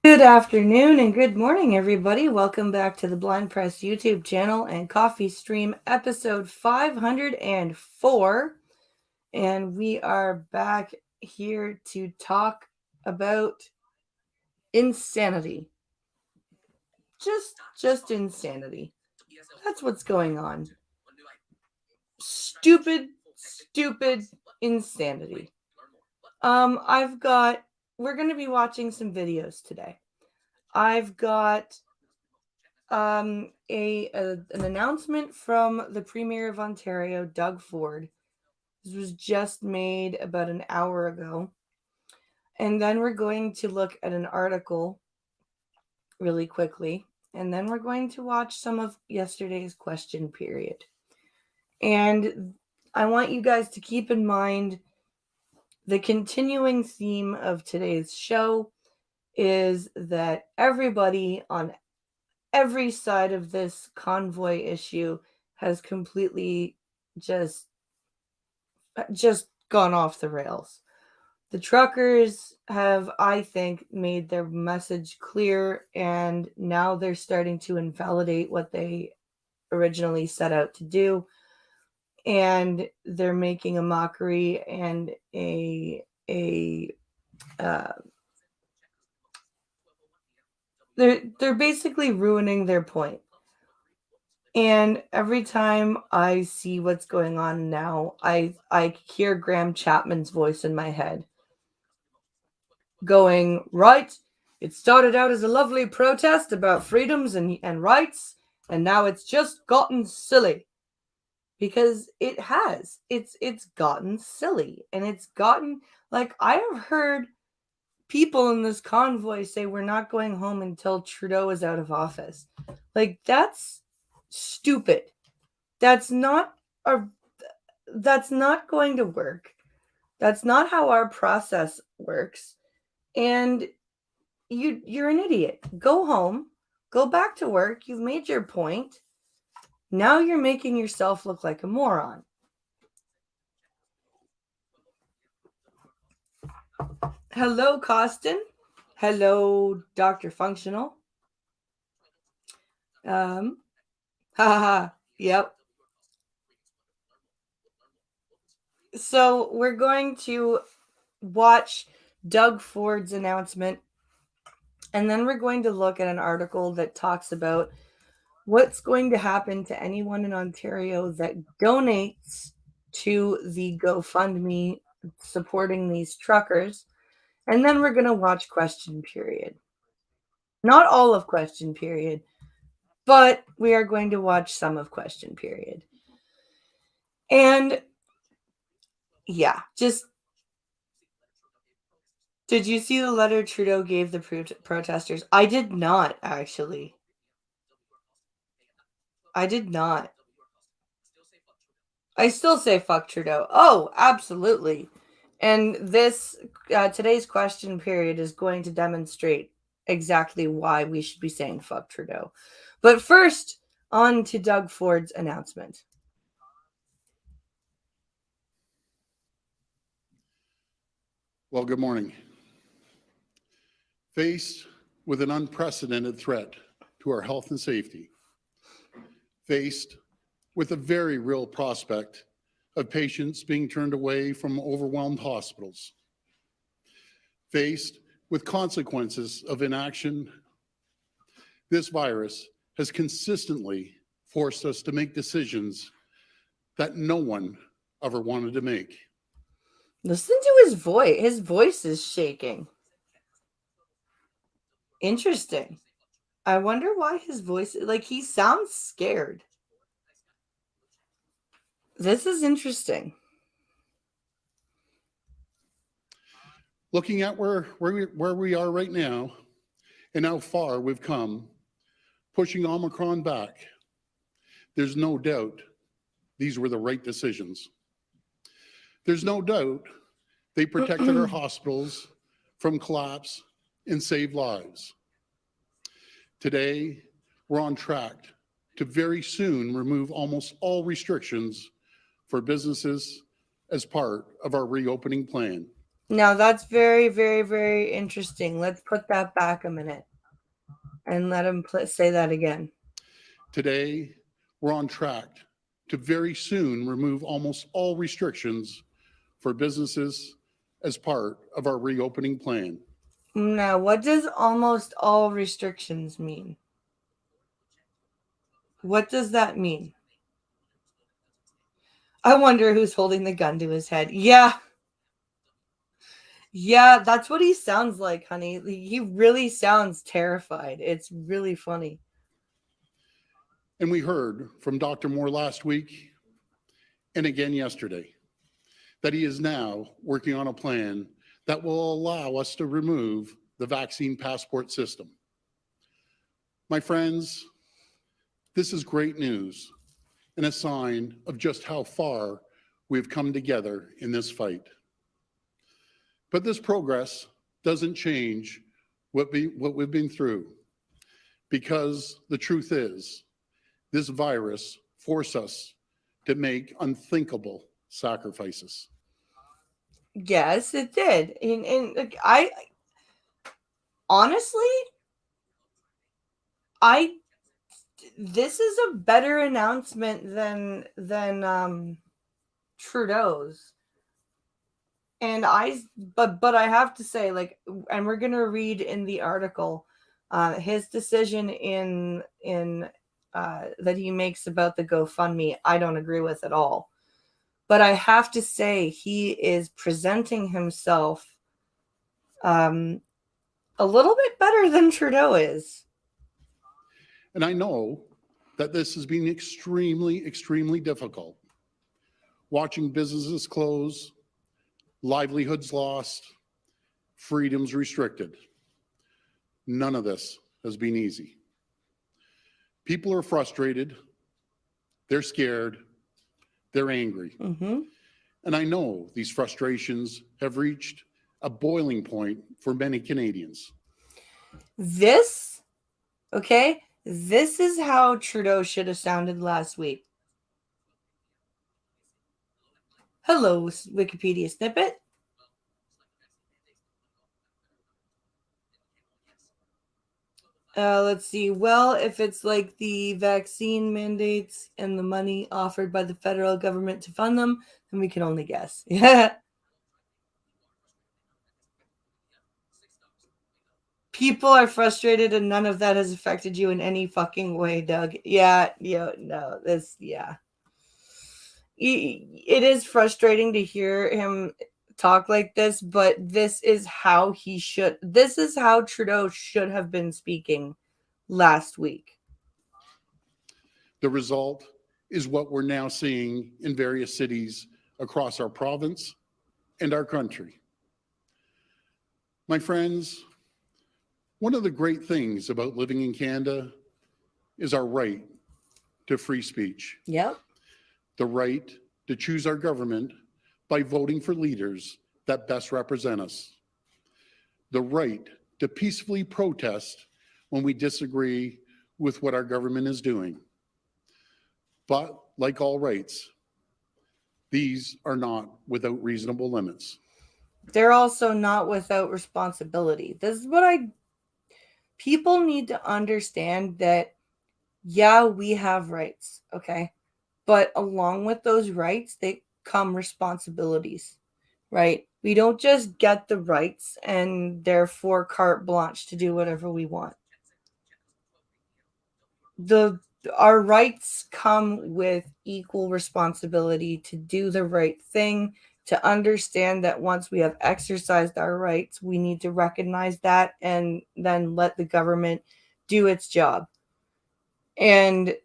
Good afternoon and good morning, everybody. Welcome back to the Blind Press YouTube channel and Coffee Stream episode 504. And we are back here to talk about insanity. Just insanity. That's what's going on. Stupid insanity. We're going to be watching some videos today. I've got an announcement from the Premier of Ontario, Doug Ford. This was just made about an hour ago. And then we're going to look at an article really quickly. And then we're going to watch some of yesterday's question period. And I want you guys to keep in mind the continuing theme of today's show is that everybody on every side of this convoy issue has completely just gone off the rails. The truckers have, I think, made their message clear, and now they're starting to invalidate what they originally set out to do. And they're making a mockery and they're basically ruining their point. And every time I see what's going on now, I hear Graham Chapman's voice in my head going, right, it started out as a lovely protest about freedoms and rights, and now it's just gotten silly. Because it has. It's gotten silly. And it's gotten, like, I have heard people in this convoy say we're not going home until Trudeau is out of office. Like, that's stupid. That's not going to work. That's not how our process works. And you're an idiot. Go home. Go back to work. You've made your point. Now you're making yourself look like a moron. Hello, Costin. Hello, Dr. Functional. Yep. So we're going to watch Doug Ford's announcement, and then we're going to look at an article that talks about what's going to happen to anyone in Ontario that donates to the GoFundMe supporting these truckers. And then we're going to watch question period. Not all of question period, but we are going to watch some of question period. And yeah, just did you see the letter Trudeau gave the protesters? I did not, actually. I did not. I still say fuck Trudeau. Oh, absolutely. And this today's question period is going to demonstrate exactly why we should be saying fuck Trudeau. But first, on to Doug Ford's announcement. Well, good morning. Faced with an unprecedented threat to our health and safety, faced with a very real prospect of patients being turned away from overwhelmed hospitals, faced with consequences of inaction, this virus has consistently forced us to make decisions that no one ever wanted to make. Listen to his voice. His voice is shaking. Interesting. I wonder why his voice, like, he sounds scared. This is interesting. Looking at where we are right now and how far we've come, pushing Omicron back, there's no doubt these were the right decisions. There's no doubt they protected our hospitals from collapse and saved lives. Today, we're on track to very soon remove almost all restrictions for businesses as part of our reopening plan. Now that's very, very, very interesting. Let's put that back a minute and let him say that again. Today, we're on track to very soon remove almost all restrictions for businesses as part of our reopening plan. Now, what does almost all restrictions mean? What does that mean? I wonder who's holding the gun to his head. Yeah. Yeah, that's what he sounds like, honey. He really sounds terrified. It's really funny. And we heard from Dr. Moore last week and again yesterday that he is now working on a plan that will allow us to remove the vaccine passport system. My friends, this is great news and a sign of just how far we've come together in this fight. But this progress doesn't change what we've been through, because the truth is, this virus forced us to make unthinkable sacrifices. Yes, it did. And I honestly, this is a better announcement than Trudeau's. And but I have to say, like, and we're gonna read in the article, his decision in that he makes about the GoFundMe, I don't agree with at all. But I have to say, he is presenting himself a little bit better than Trudeau is. And I know that this has been extremely, extremely difficult. Watching businesses close, livelihoods lost, freedoms restricted. None of this has been easy. People are frustrated, they're scared, they're angry. Mm-hmm. And I know these frustrations have reached a boiling point for many Canadians. This is how Trudeau should have sounded last week. Hello, Wikipedia snippet. Let's see. Well, if it's like the vaccine mandates and the money offered by the federal government to fund them, then we can only guess. Yeah. People are frustrated and none of that has affected you in any fucking way, Doug. Yeah, no, yeah. It is frustrating to hear him talk like this, but this is how Trudeau should have been speaking last week. The result is what we're now seeing in various cities across our province and our country. My friends, one of the great things about living in Canada is our right to free speech. Yep. The right to choose our government by voting for leaders that best represent us. The right to peacefully protest when we disagree with what our government is doing. But like all rights, these are not without reasonable limits. They're also not without responsibility. This is what people need to understand, that, yeah, we have rights, okay? But along with those rights, they come responsibilities, right? We don't just get the rights and therefore carte blanche to do whatever we want. Our rights come with equal responsibility to do the right thing, to understand that once we have exercised our rights, we need to recognize that and then let the government do its job. And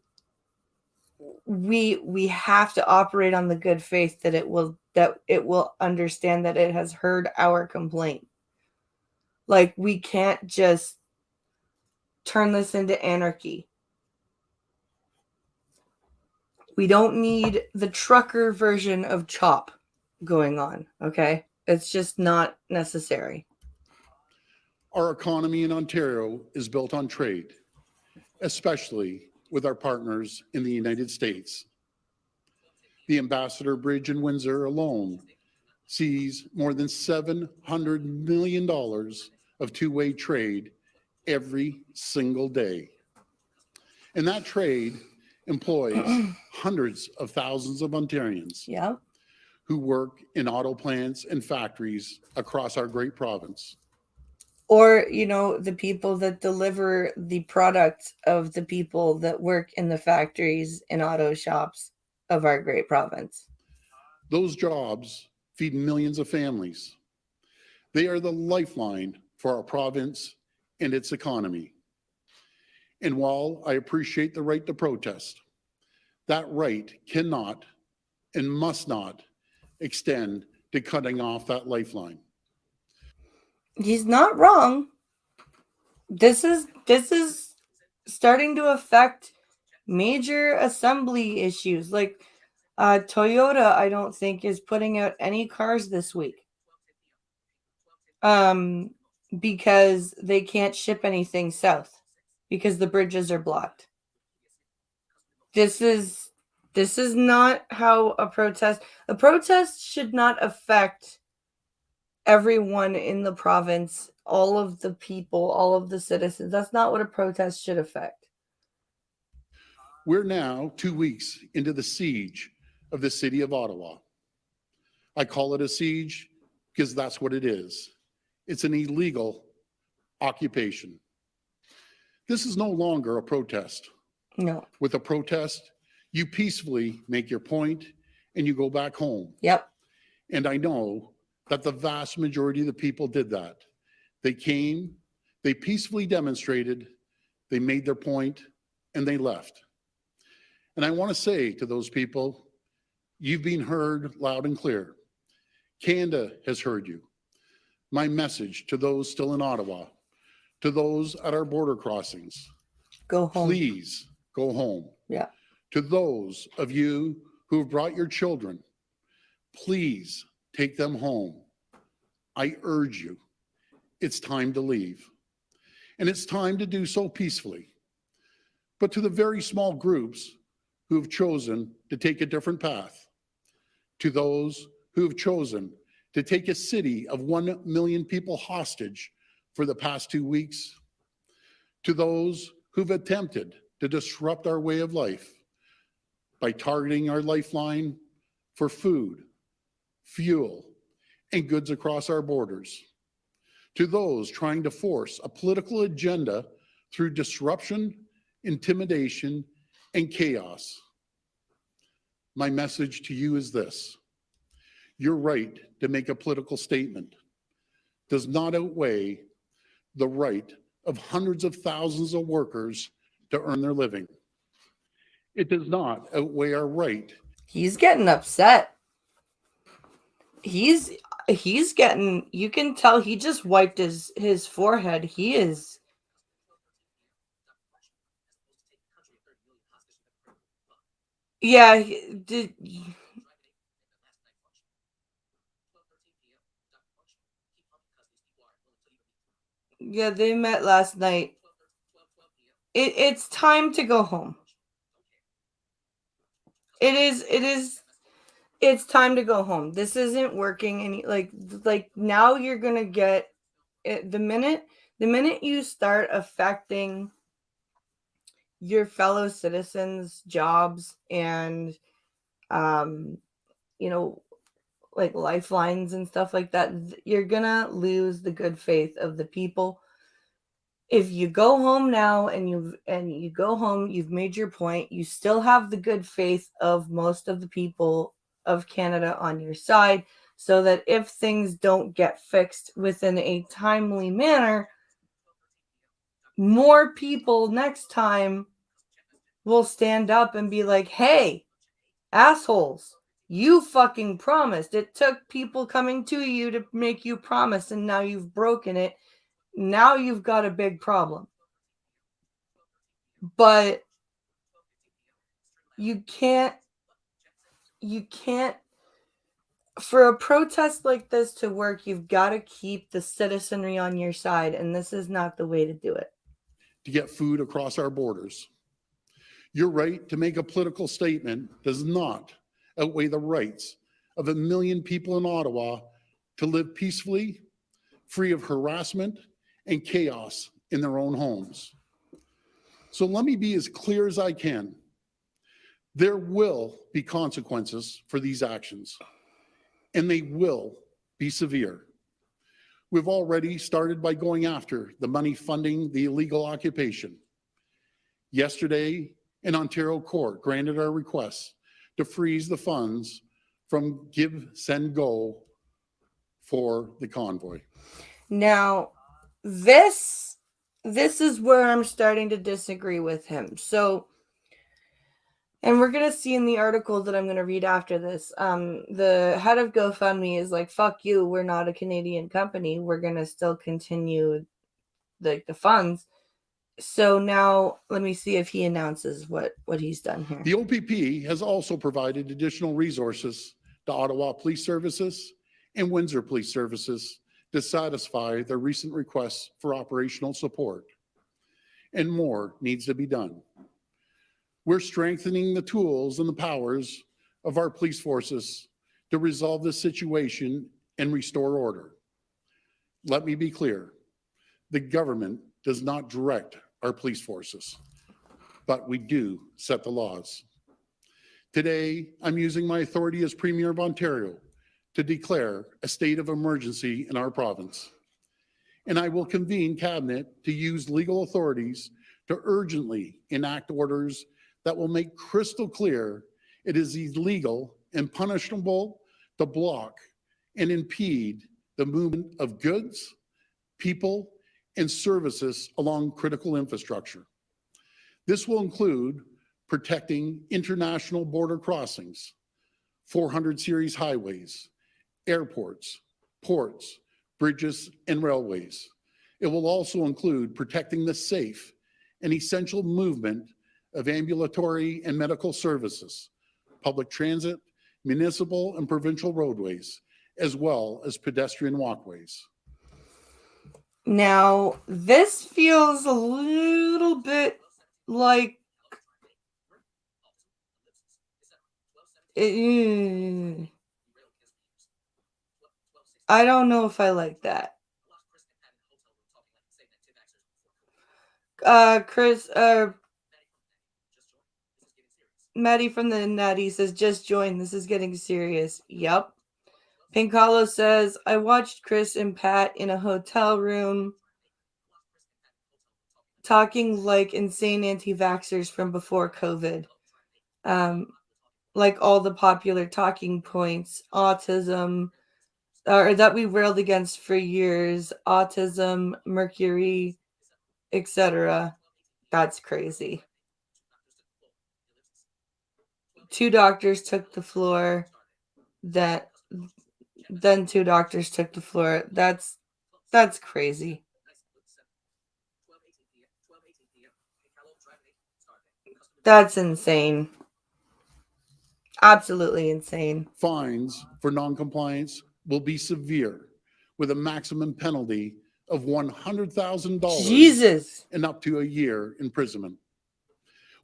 we have to operate on the good faith that it will understand that it has heard our complaint. Like, we can't just turn this into anarchy. We don't need the trucker version of CHOP going on, okay? It's just not necessary. Our economy in Ontario is built on trade, especially with our partners in the United States. The Ambassador Bridge in Windsor alone sees more than $700 million of two-way trade every single day. And that trade employs hundreds of thousands of Ontarians Yeah. who work in auto plants and factories across our great province. Or, the people that deliver the product of the people that work in the factories and auto shops of our great province. Those jobs feed millions of families. They are the lifeline for our province and its economy. And while I appreciate the right to protest, that right cannot and must not extend to cutting off that lifeline. He's not wrong. This is starting to affect major assembly issues. Like Toyota, I don't think is putting out any cars this week. Because they can't ship anything south because the bridges are blocked. This is not how a protest should not affect everyone in the province, all of the people, all of the citizens. That's not what a protest should affect. We're now 2 weeks into the siege of the city of Ottawa. I call it a siege because that's what it is. It's an illegal occupation. This is no longer a protest. No. With a protest, you peacefully make your point and you go back home. Yep. And I know that the vast majority of the people did that. They came, they peacefully demonstrated, they made their point, and they left. And I want to say to those people, you've been heard loud and clear. Canada has heard you. My message to those still in Ottawa, to those at our border crossings, go home. Please go home. Yeah. To those of you who have brought your children, please take them home. I urge you, it's time to leave. And it's time to do so peacefully. But to the very small groups who have chosen to take a different path, to those who have chosen to take a city of 1 million people hostage for the past 2 weeks, to those who've attempted to disrupt our way of life by targeting our lifeline for food, fuel, and goods across our borders, to those trying to force a political agenda through disruption, intimidation, and chaos. My message to you is this: your right to make a political statement does not outweigh the right of hundreds of thousands of workers to earn their living. It does not outweigh our right. He's getting upset. He's getting, you can tell he just wiped his forehead. He is. Yeah, yeah, they met last night. It's time to go home. It's time to go home. This isn't working any, like now you're going to get it, the minute you start affecting your fellow citizens' jobs and you know, like lifelines and stuff like that, you're gonna lose the good faith of the people. If you go home now and you go home, you've made your point, you still have the good faith of most of the people of Canada on your side, so that if things don't get fixed within a timely manner, more people next time will stand up and be like, hey, assholes, you fucking promised. It took people coming to you to make you promise, and now you've broken it. Now you've got a big problem. But you can't, for a protest like this to work, you've got to keep the citizenry on your side, and this is not the way to do it. To get food across our borders. Your right to make a political statement does not outweigh the rights of 1 million people in Ottawa to live peacefully, free of harassment and chaos in their own homes. So let me be as clear as I can. There will be consequences for these actions, and they will be severe. We've already started by going after the money funding the illegal occupation. Yesterday, an Ontario court granted our request to freeze the funds from Give, Send, Go for the convoy. Now, this is where I'm starting to disagree with him. So, and we're gonna see in the article that I'm gonna read after this. The head of GoFundMe is like, "Fuck you! We're not a Canadian company. We're gonna still continue the funds." So now let me see if he announces what he's done here. The OPP has also provided additional resources to Ottawa Police Services and Windsor Police Services to satisfy their recent requests for operational support. And more needs to be done. We're strengthening the tools and the powers of our police forces to resolve this situation and restore order. Let me be clear. The government does not direct our police forces, but we do set the laws. Today, I'm using my authority as Premier of Ontario to declare a state of emergency in our province. And I will convene Cabinet to use legal authorities to urgently enact orders that will make crystal clear it is illegal and punishable to block and impede the movement of goods, people, and services along critical infrastructure. This will include protecting international border crossings, 400 series highways, airports, ports, bridges, and railways. It will also include protecting the safe and essential movement of ambulatory and medical services, public transit, municipal and provincial roadways, as well as pedestrian walkways. Now, this feels a little bit like I don't know if I like that. Chris, Maddie from the Natty says, just join. This is getting serious. Yep. Pinkalo says, I watched Chris and Pat in a hotel room talking like insane anti-vaxxers from before COVID. Like all the popular talking points, autism, or that we railed against for years, autism, mercury, etc. That's crazy. 2 doctors took the floor. Then 2 doctors took the floor. That's crazy. That's insane. Absolutely insane. Fines for noncompliance will be severe, with a maximum penalty of $100,000 Jesus. and up to a year imprisonment.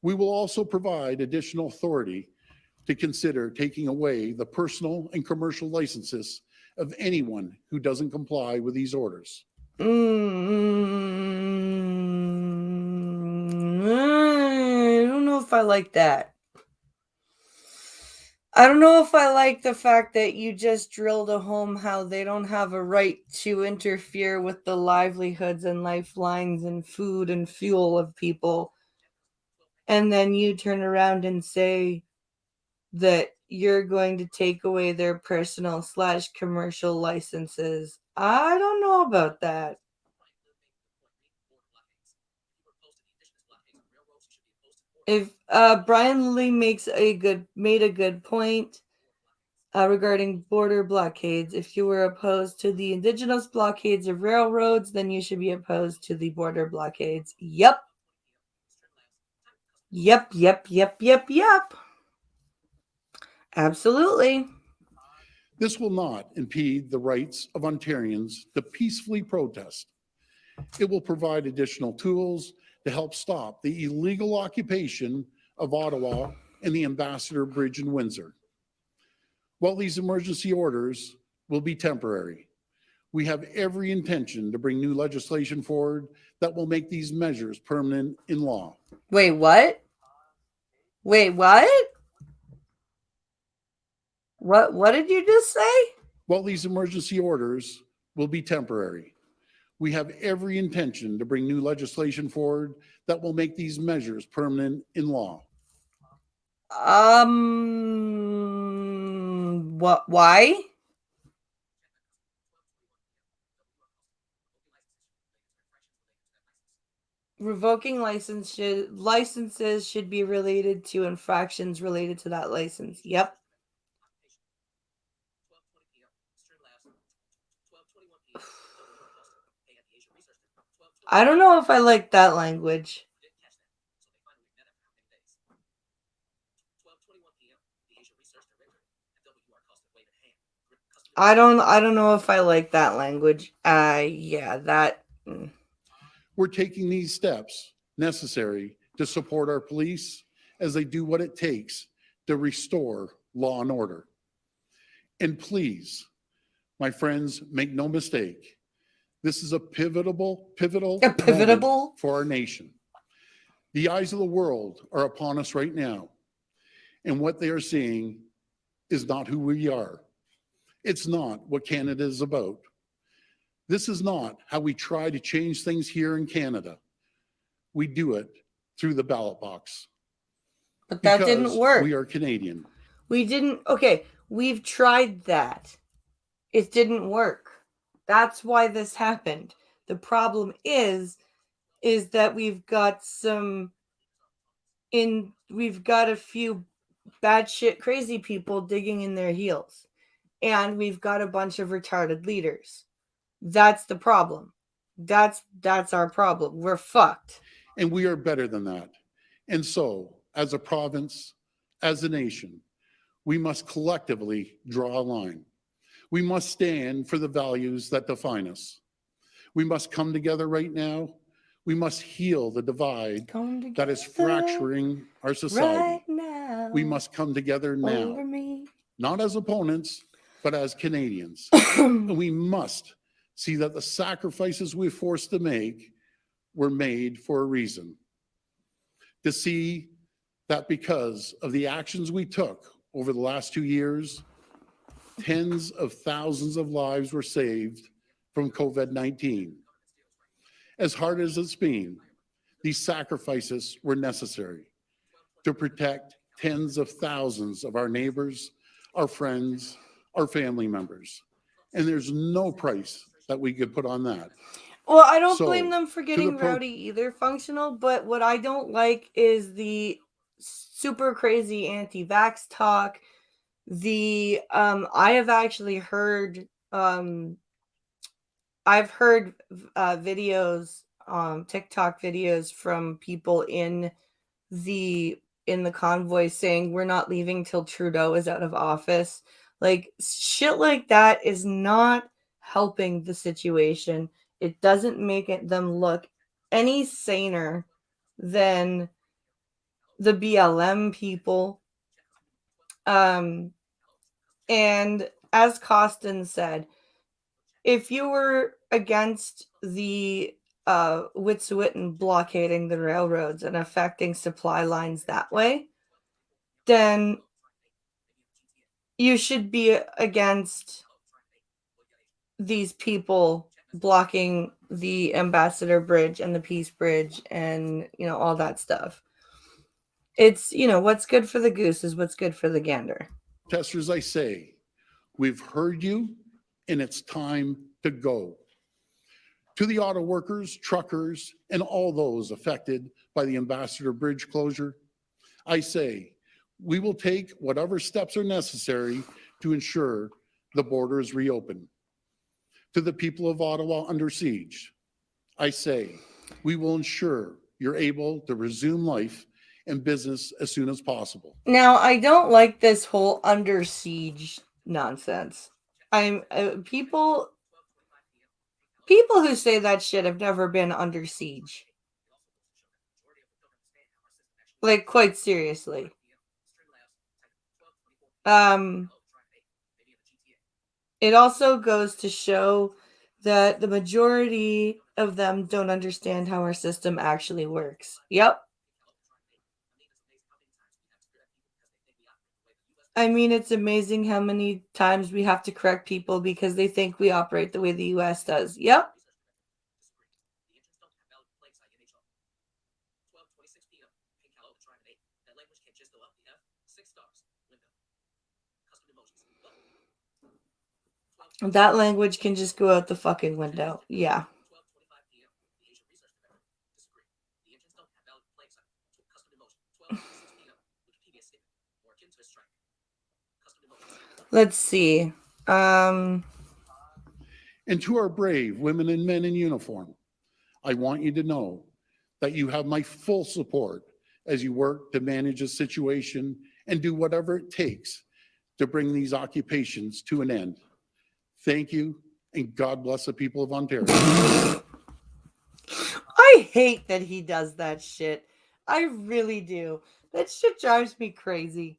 We will also provide additional authority to consider taking away the personal and commercial licenses of anyone who doesn't comply with these orders. I don't know if I like that. I don't know if I like the fact that you just drilled a home how they don't have a right to interfere with the livelihoods and lifelines and food and fuel of people. And then you turn around and say that you're going to take away their personal / commercial licenses. I don't know about that. If Brian Lee made a good point regarding border blockades. If you were opposed to the indigenous blockades of railroads, then you should be opposed to the border blockades. Yep. Absolutely. This will not impede the rights of Ontarians to peacefully protest. It will provide additional tools to help stop the illegal occupation of Ottawa and the Ambassador Bridge in Windsor. While these emergency orders will be temporary, we have every intention to bring new legislation forward that will make these measures permanent in law. Wait, what? Wait, what? What did you just say? While these emergency orders will be temporary, we have every intention to bring new legislation forward that will make these measures permanent in law. What? Why? Revoking licenses should be related to infractions related to that license. Yep. I don't know if I like that language. I don't know if I like that language. Yeah, that. We're taking these steps necessary to support our police as they do what it takes to restore law and order. And please, my friends, make no mistake, this is a pivotal moment for our nation. The eyes of the world are upon us right now, and what they are seeing is not who we are. It's not what Canada is about. This is not how we try to change things here in Canada. We do it through the ballot box. But that didn't work. We are Canadian. We didn't. Okay, we've tried that. It didn't work. That's why this happened. The problem is that we've got a few batshit crazy people digging in their heels. And we've got a bunch of retarded leaders. That's the problem. That's our problem. We're fucked. And we are better than that. And so, as a province, as a nation, we must collectively draw a line. We must stand for the values that define us. We must come together right now. We must heal the divide that is fracturing our society. Right, we must come together now, not as opponents, but as Canadians. And we must see that the sacrifices we're forced to make were made for a reason. To see that because of the actions we took over the last 2 years, tens of thousands of lives were saved from COVID-19. As hard as it's been, these sacrifices were necessary to protect tens of thousands of our neighbors, our friends, our family members. And there's no price that we could put on that. Well, I don't blame them for getting rowdy either, functional, but what I don't like is the super crazy anti-vax talk. I have actually heard I've heard videos, TikTok videos from people in the convoy saying we're not leaving till Trudeau is out of office. Like shit like that is not helping the situation. It doesn't make them look any saner than the BLM people. And as Costin said, if you were against the Wet'suwet'en blockading the railroads and affecting supply lines that way, then you should be against these people blocking the Ambassador Bridge and the Peace Bridge and, all that stuff. It's, what's good for the goose is what's good for the gander. Protesters, I say, we've heard you, and it's time to go. To the auto workers, truckers, and all those affected by the Ambassador Bridge closure, I say, we will take whatever steps are necessary to ensure the border is reopened. To the people of Ottawa under siege, I say, we will ensure you're able to resume life and business as soon as possible. Now, I don't like this whole under siege nonsense. People who say that shit have never been under siege. Like, quite seriously. It also goes to show that the majority of them don't understand how our system actually works. Yep. I mean, it's amazing how many times we have to correct people because they think we operate the way the US does. Yep. That language can just go out the fucking window. Yeah. Let's see. And to our brave women and men in uniform, I want you to know that you have my full support as you work to manage a situation and do whatever it takes to bring these occupations to an end. Thank you, and God bless the people of Ontario. I hate that he does that shit. I really do. That shit drives me crazy.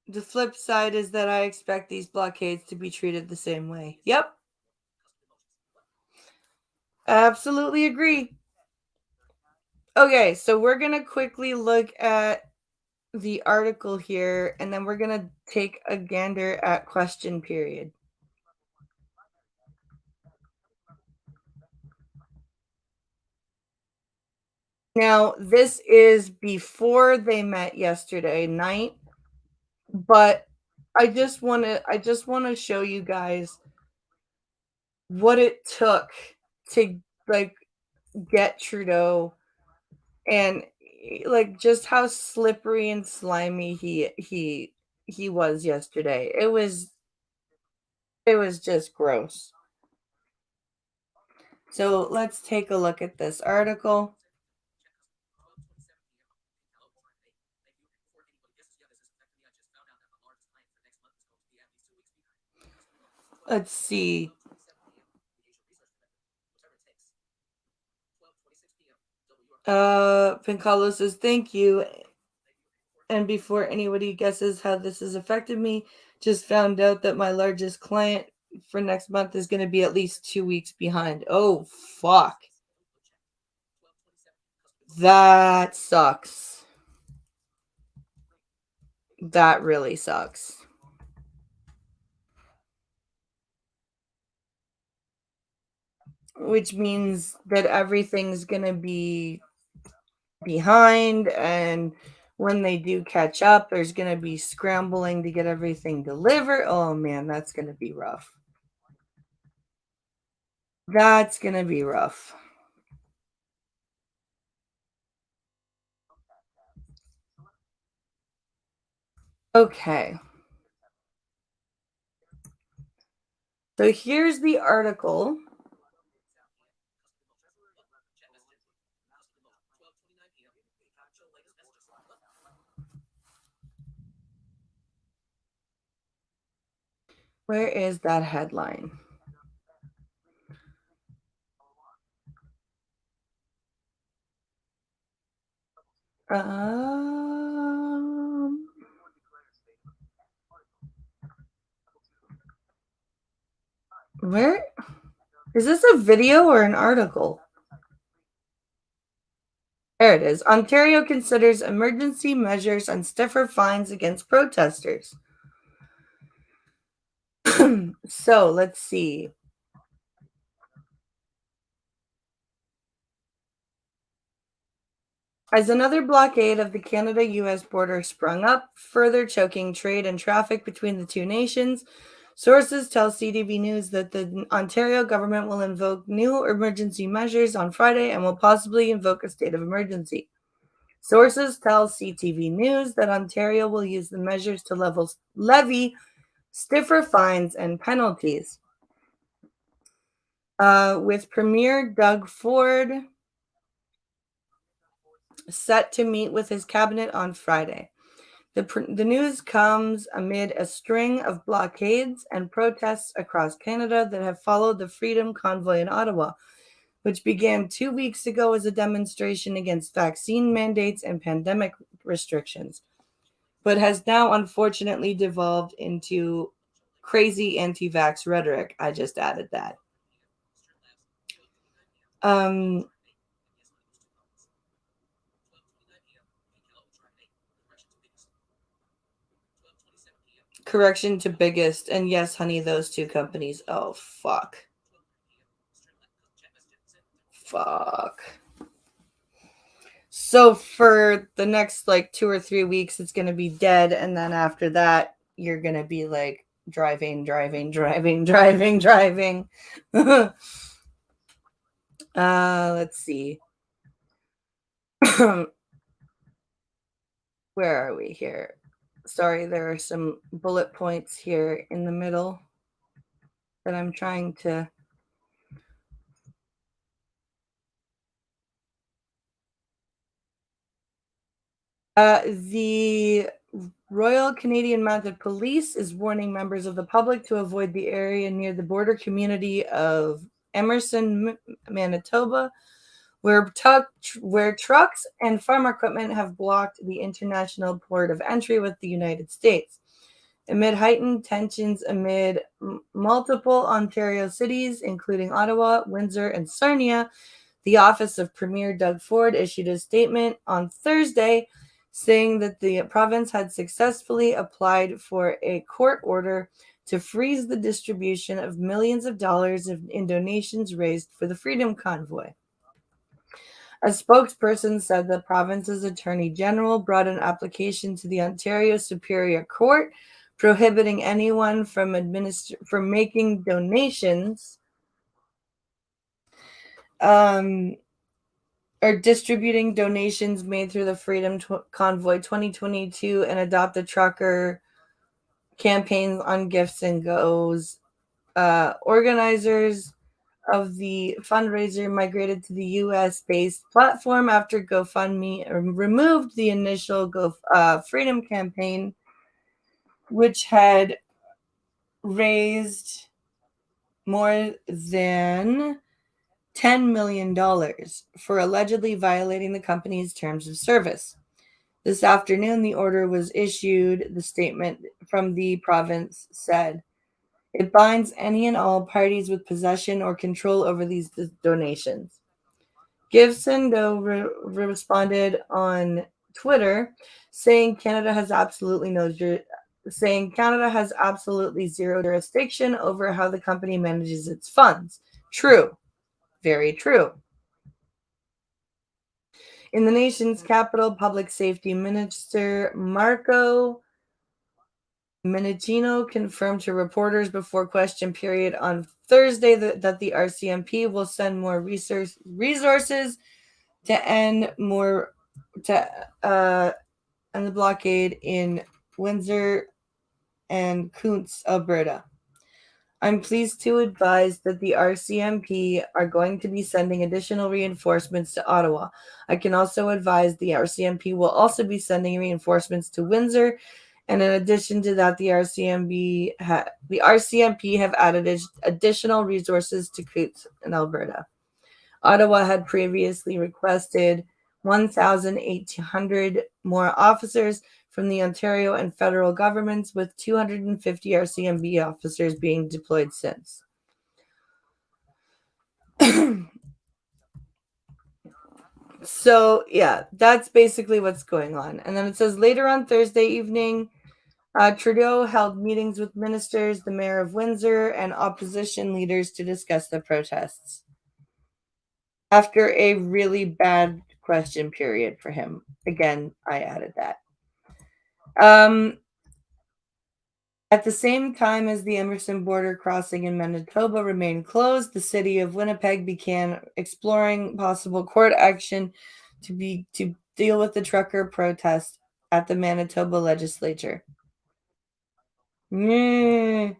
The flip side is that I expect these blockades to be treated the same way. Yep. Absolutely agree. Okay, so we're going to quickly look at the article here and then we're going to take a gander at question period. Now, this is before they met yesterday night, but I just want to show you guys what it took to like get Trudeau and like just how slippery and slimy he was yesterday. It was just gross. So let's take a look at this article. Let's see. Pincalo says thank you. And before anybody guesses how this has affected me, just found out that my largest client for next month is going to be at least 2 weeks behind. Oh, fuck. That sucks. That really sucks. Which means that everything's going to be behind, and when they do catch up, there's going to be scrambling to get everything delivered. Oh man, that's going to be rough. That's going to be rough. Okay. So here's the article. Where is that headline? Where is this, a video or an article? There it is. Ontario considers emergency measures and stiffer fines against protesters. So let's see. As another blockade of the Canada-US border sprung up, further choking trade and traffic between the two nations, sources tell CTV News that the Ontario government will invoke new emergency measures on Friday and will possibly invoke a state of emergency. Sources tell CTV News that Ontario will use the measures to levy stiffer fines and penalties. With Premier Doug Ford set to meet with his cabinet on Friday. The news comes amid a string of blockades and protests across Canada that have followed the Freedom Convoy in Ottawa, which began 2 weeks ago as a demonstration against vaccine mandates and pandemic restrictions. but has now unfortunately devolved into crazy anti-vax rhetoric. I just added that. Um, Correction to biggest, and yes, honey, those two companies. Oh, fuck. So for the next like 2 or 3 weeks, it's gonna be dead, and then after that, you're gonna be like driving. Let's see. Where are we here? Sorry, there are some bullet points here in the middle that I'm trying to. The Royal Canadian Mounted Police is warning members of the public to avoid the area near the border community of Emerson, Manitoba, where trucks and farm equipment have blocked the international port of entry with the United States. Amid heightened tensions amid multiple Ontario cities, including Ottawa, Windsor, and Sarnia, the office of Premier Doug Ford issued a statement on Thursday saying that the province had successfully applied for a court order to freeze the distribution of millions of dollars in donations raised for the Freedom Convoy. A spokesperson said the province's attorney general brought an application to the Ontario Superior Court prohibiting anyone from making donations or distributing donations made through the Freedom Convoy 2022 and Adopt a Trucker campaigns on Gifts and Goes. Organizers of the fundraiser migrated to the US-based platform after GoFundMe removed the initial Freedom campaign, which had raised more than $10 million for allegedly violating the company's terms of service. This afternoon, the order was issued. The statement from the province said, "It binds any and all parties with possession or control over these donations." Gibson, though, responded on Twitter saying Canada has absolutely zero jurisdiction over how the company manages its funds. True. Very true. In the nation's capital, Public Safety Minister Marco Mendicino confirmed to reporters before question period on Thursday that the RCMP will send more resources to end the blockade in Windsor and Coutts, Alberta. I'm pleased to advise that the RCMP are going to be sending additional reinforcements to Ottawa. I can also advise the RCMP will also be sending reinforcements to Windsor, and in addition to that, the RCMP have added additional resources to Coutts in Alberta. Ottawa had previously requested 1,800 more officers from the Ontario and federal governments, with 250 RCMP officers being deployed since. So, yeah, that's basically what's going on. And then it says later on Thursday evening, Trudeau held meetings with ministers, the mayor of Windsor, and opposition leaders to discuss the protests. After a really bad question period for him. Again, I added that. At the same time as the Emerson border crossing in Manitoba remained closed, the city of Winnipeg began exploring possible court action to deal with the trucker protest at the Manitoba legislature. I don't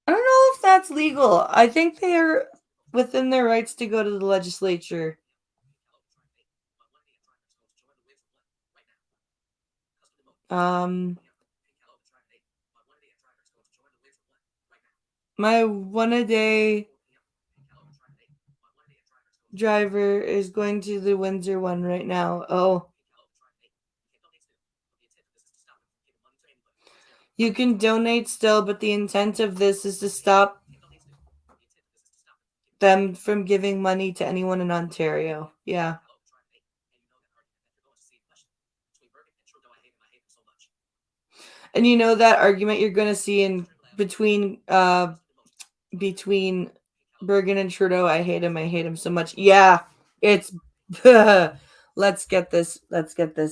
know if that's legal. I think they are within their rights to go to the legislature. My one-a-day driver is going to the Windsor one right now. Oh. You can donate still, but the intent of this is to stop them from giving money to anyone in Ontario. Yeah. And you know that argument you're going to see in between Bergen and Trudeau. I hate him so much. Yeah, it's let's get this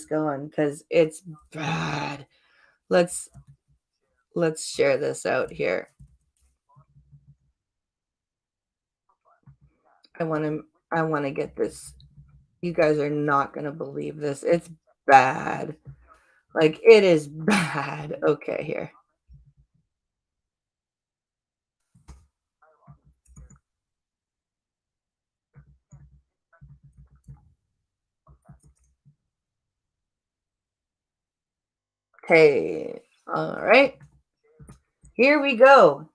going cuz it's bad. Let's share this out here. I want to get this. You guys are not going to believe this. It's bad. Like, it is bad. Okay, here. Okay. All right. Here we go.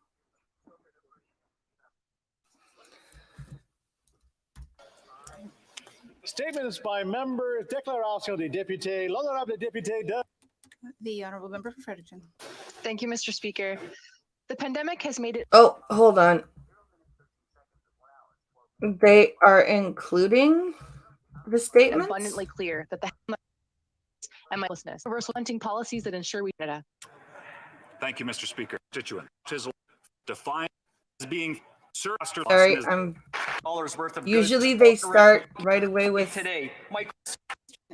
Statements by members. Déclaration des députés. L'honorable député de... The Honourable Member for Fredericton. Thank you, Mr. Speaker. The pandemic has made it... Oh, hold on. They are including the statements? abundantly clear that the and my listeners are implementing policies that ensure we data. Thank you, Mr. Speaker. Constituent is defined as being sorry, I'm worth of usually they start right away with today.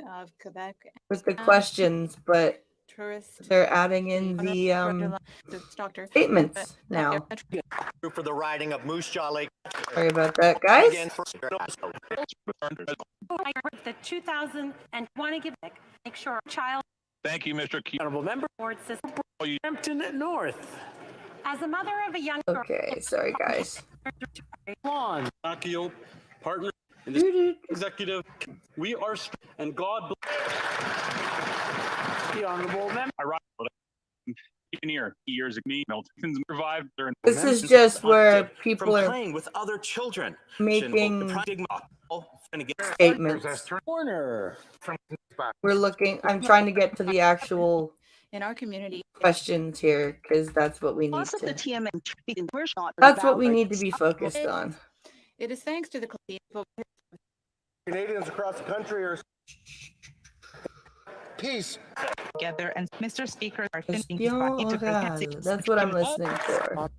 Of Quebec. With the questions, but Tourist. they're adding in the statements now. For the riding of Moose Jaw Lake. Sorry about that, guys. The 2000 and want to give make sure child. Thank you, Mr. Key. Honourable Member. Board system. Hampton North. As a mother of a young girl. Okay, sorry, guys. Lawn. Akio, partner in this executive, we are and God The Honourable Member. Years of me, Milton's survived. This is just where people are playing with other children, making statements. Corner. We're looking. I'm trying to get to the actual in our community questions here because that's what we need Also, the to. TMN That's what we need to be focused on. It is thanks to the Canadians across the country are peace together, and Mr. Speaker, that's what I'm listening for.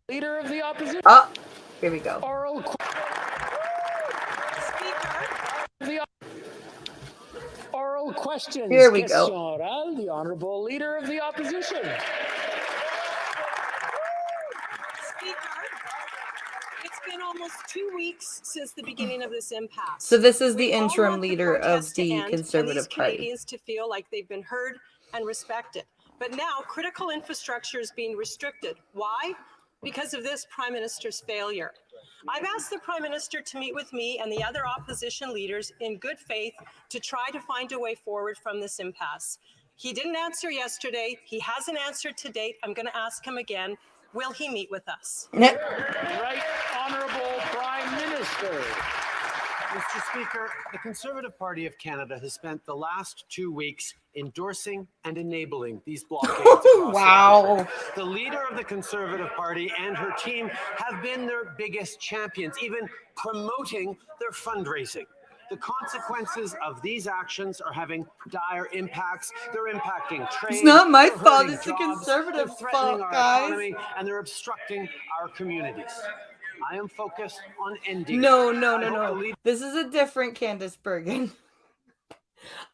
Leader of the opposition. Oh, here we go. Oral Oral questions. Here we go. Oral, the Honourable Leader of the Opposition. It's been almost 2 weeks since the beginning of this impasse. So this is the interim leader of the Conservative Party. Canadians to feel like they've been heard and respected. But now critical infrastructure is being restricted. Why? Because of this Prime Minister's failure. I've asked the Prime Minister to meet with me and the other opposition leaders in good faith to try to find a way forward from this impasse. He didn't answer yesterday. He hasn't answered to date. I'm going to ask him again. Will he meet with us? Right Honourable Prime Minister. Mr. Speaker, the Conservative Party of Canada has spent the last 2 weeks endorsing and enabling these blockades across wow. the country. The leader of the Conservative Party and her team have been their biggest champions, even promoting their fundraising. The consequences of these actions are having dire impacts. They're impacting trade. It's not my fault. It's the Conservative fault, guys. Economy, and they're obstructing our communities. I am focused on ending. No. This is a different Candice Bergen.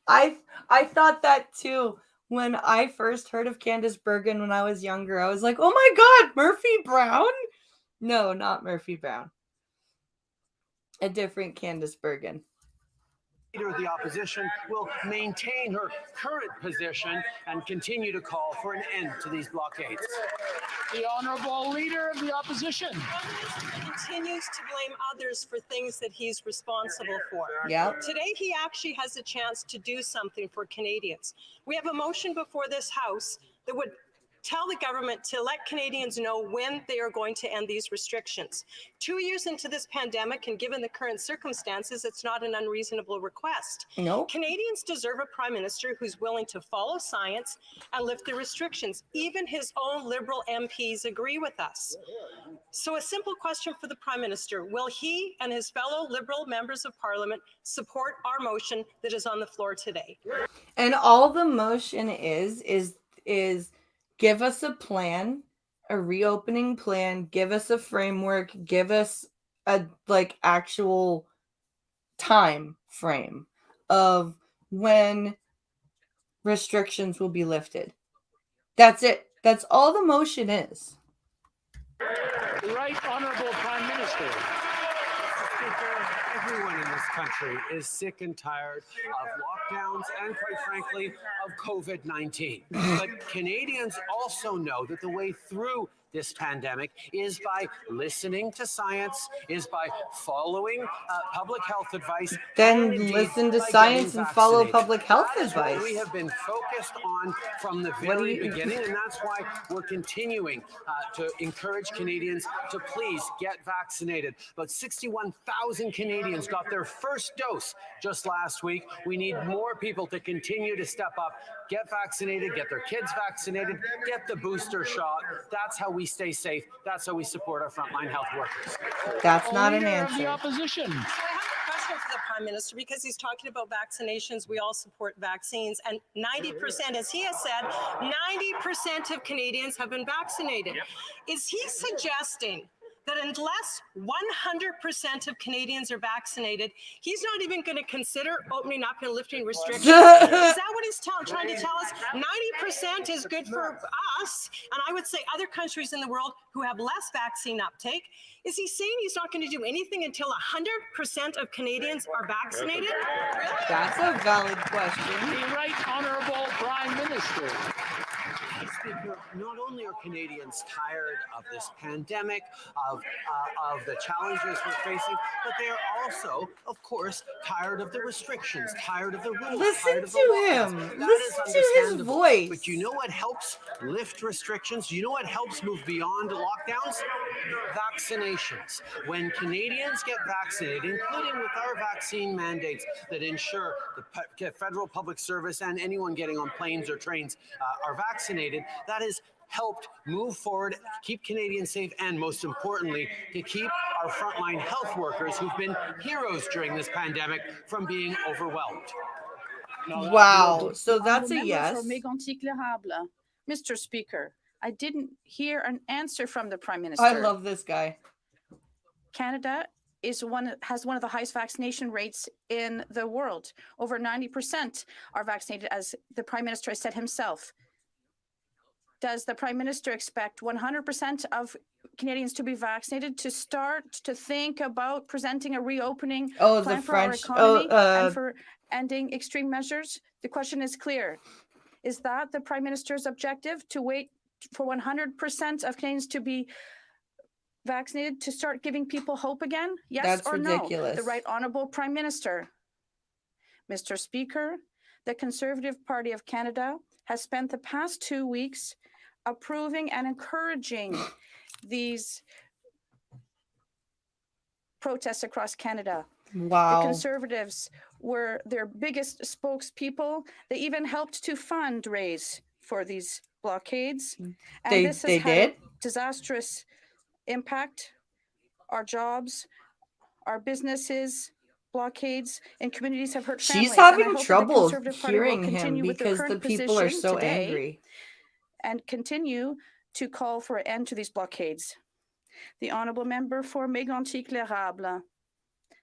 I thought that too when I first heard of Candice Bergen when I was younger. I was like, oh my God, Murphy Brown? No, not Murphy Brown. A different Candice Bergen. Leader of the opposition will maintain her current position and continue to call for an end to these blockades. The Honourable Leader of the Opposition. Continues to blame others for things that he's responsible for. Yeah. Today, he actually has a chance to do something for Canadians. We have a motion before this House that would tell the government to let Canadians know when they are going to end these restrictions. 2 years into this pandemic, and given the current circumstances, it's not an unreasonable request. No. Canadians deserve a prime minister who's willing to follow science and lift the restrictions. Even his own Liberal MPs agree with us. So a simple question for the prime minister: will he and his fellow Liberal members of Parliament support our motion that is on the floor today? And all the motion is give us a plan, a reopening plan, give us a framework, give us a actual time frame of when restrictions will be lifted. That's it. That's all the motion is. The Right Honourable Prime Minister. Speaker, everyone in this country is sick and tired of lockdowns and, quite frankly, of COVID-19. But Canadians also know that the way through this pandemic is by listening to science, is by following public health advice. Then and indeed listen to by science getting and follow vaccinated. public health That is what advice. we have been focused on from the What do very you- beginning, and that's why we're continuing to encourage Canadians to please get vaccinated. About 61,000 Canadians got their first dose just last week. We need more people to continue to step up, get vaccinated, get their kids vaccinated, get the booster shot. That's how we stay safe. That's how we support our frontline health workers. That's not an Leader of the answer. opposition. I have a question for the Prime Minister, because he's talking about vaccinations. We all support vaccines, and 90%, as he has said, 90% of Canadians have been vaccinated. Is he suggesting that unless 100% of Canadians are vaccinated, he's not even going to consider opening up and lifting restrictions? Is that what he's trying to tell us? 90% is good for us, and I would say other countries in the world who have less vaccine uptake. Is he saying he's not going to do anything until 100% of Canadians are vaccinated? Really? That's a valid question. The Right Honourable Prime Minister. Speaker, not only are Canadians tired of this pandemic, of the challenges we're facing, but they are also, of course, tired of the restrictions, tired of the rules. Listen tired of the to lockdowns. him. That Listen is to his understandable. voice. But you know what helps lift restrictions? You know what helps move beyond lockdowns? Vaccinations. When Canadians get vaccinated, including with our vaccine mandates that ensure the federal public service and anyone getting on planes or trains are vaccinated, that has helped move forward, keep Canadians safe, and most importantly, to keep our frontline health workers who've been heroes during this pandemic from being overwhelmed. Wow. So that's a yes. Mr. Speaker, I didn't hear an answer from the Prime Minister. I love this guy. Canada has one of the highest vaccination rates in the world. Over 90% are vaccinated, as the Prime Minister has said himself. Does the Prime Minister expect 100% of Canadians to be vaccinated to start to think about presenting a reopening plan for our economy and for ending extreme measures? The question is clear. Is that the Prime Minister's objective, to wait for 100% of Canadians to be vaccinated to start giving people hope again? Yes That's or ridiculous. no? The Right Honourable Prime Minister. Mr. Speaker, the Conservative Party of Canada has spent the past 2 weeks approving and encouraging these protests across Canada. Wow. The Conservatives were their biggest spokespeople. They even helped to fundraise for these blockades. And this has had a disastrous impact. Our jobs, our businesses, blockades in communities have hurt families. She's having trouble hearing him because the people are so angry. And continue to call for an end to these blockades. The Honourable Member for Mégantic-L'Érable.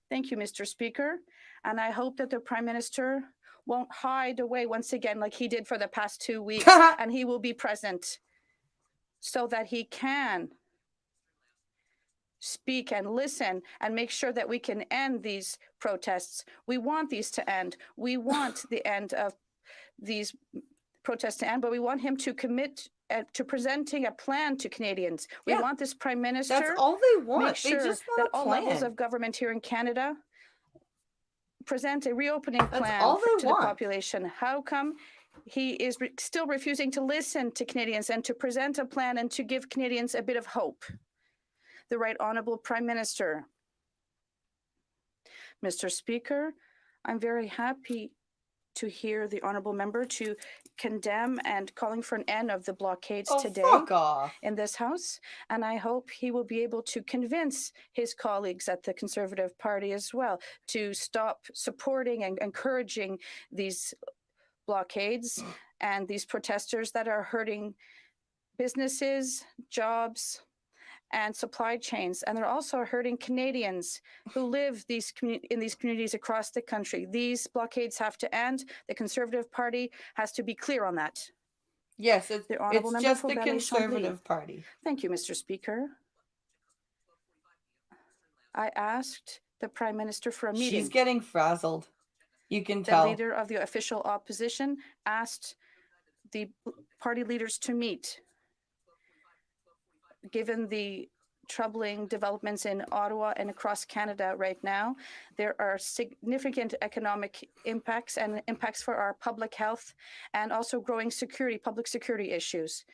Thank you, Mr. Speaker. And I hope that the Prime Minister won't hide away once again like he did for the past 2 weeks, and he will be present so that he can speak and listen and make sure that we can end these protests. We want these to end. We want the end of these protests to end, but we want him to commit to presenting a plan to Canadians. We want this Prime Minister. That's all they want. Make sure they just want that a all plan. levels of government here in Canada present a reopening plan all they to want. the population. How come he is still refusing to listen to Canadians and to present a plan and to give Canadians a bit of hope. The Right Honourable Prime Minister. Mr. Speaker, I'm very happy to hear the honourable member to condemn and calling for an end of the blockades today fuck off. in this House. And I hope he will be able to convince his colleagues at the Conservative Party as well to stop supporting and encouraging these blockades and these protesters that are hurting businesses, jobs, and supply chains. And they're also hurting Canadians who live in these communities across the country. These blockades have to end. The Conservative Party has to be clear on that. Yes, it's Member just for the Belleuil-Chambly. Conservative Party. Thank you, Mr. Speaker. I asked the Prime Minister for a meeting. She's getting frazzled. You can The tell. leader of the official opposition asked the party leaders to meet. Given the troubling developments in Ottawa and across Canada right now, there are significant economic impacts and impacts for our public health and also growing public security issues.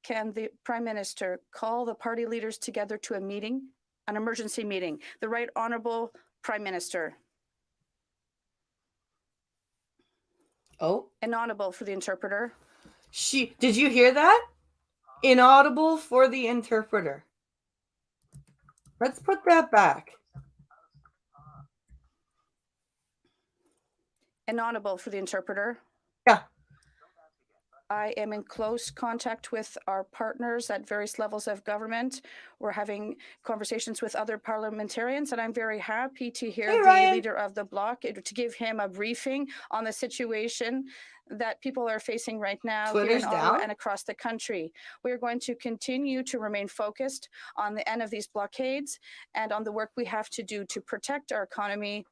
Can the Prime Minister call the party leaders together to a meeting, an emergency meeting? The Right Honourable Prime Minister. Oh. Inaudible for the interpreter. Did you hear that? Inaudible for the interpreter. Let's put that back. Inaudible for the interpreter. Yeah. I am in close contact with our partners at various levels of government. We're having conversations with other parliamentarians, and I'm very happy to hear the leader of the bloc to give him a briefing on the situation that people are facing right now here in Ottawa and across the country. We're going to continue to remain focused on the end of these blockades and on the work we have to do to protect our economy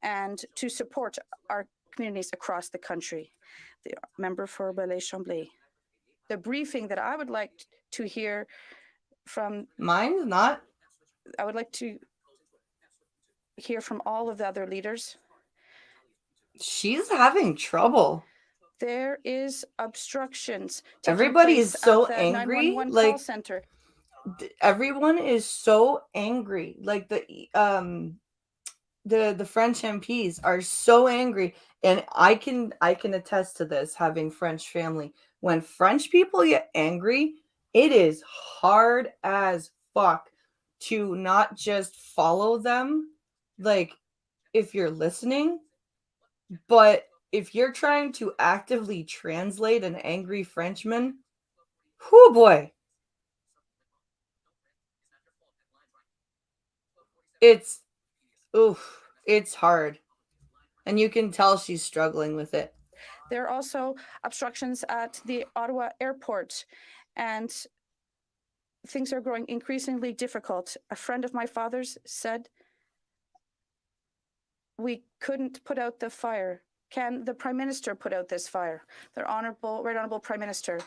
and to support our communities across the country. The member for Belleuil-Chambly. The briefing that I would like to hear from... Mine's not. I would like to hear from all of the other leaders. She's having trouble. There is obstructions. Everybody is so angry. 911 like call center. Everyone is so angry. Like the French MPs are so angry, and I can attest to this, having French family. When French people get angry, it is hard as fuck to not just follow them, like if you're listening, but if you're trying to actively translate an angry Frenchman, whoo boy. It's hard. And you can tell she's struggling with it. There are also obstructions at the Ottawa airport, and things are growing increasingly difficult. A friend of my father's said, we couldn't put out the fire. Can the Prime Minister put out this fire? The Right Honourable Prime Minister.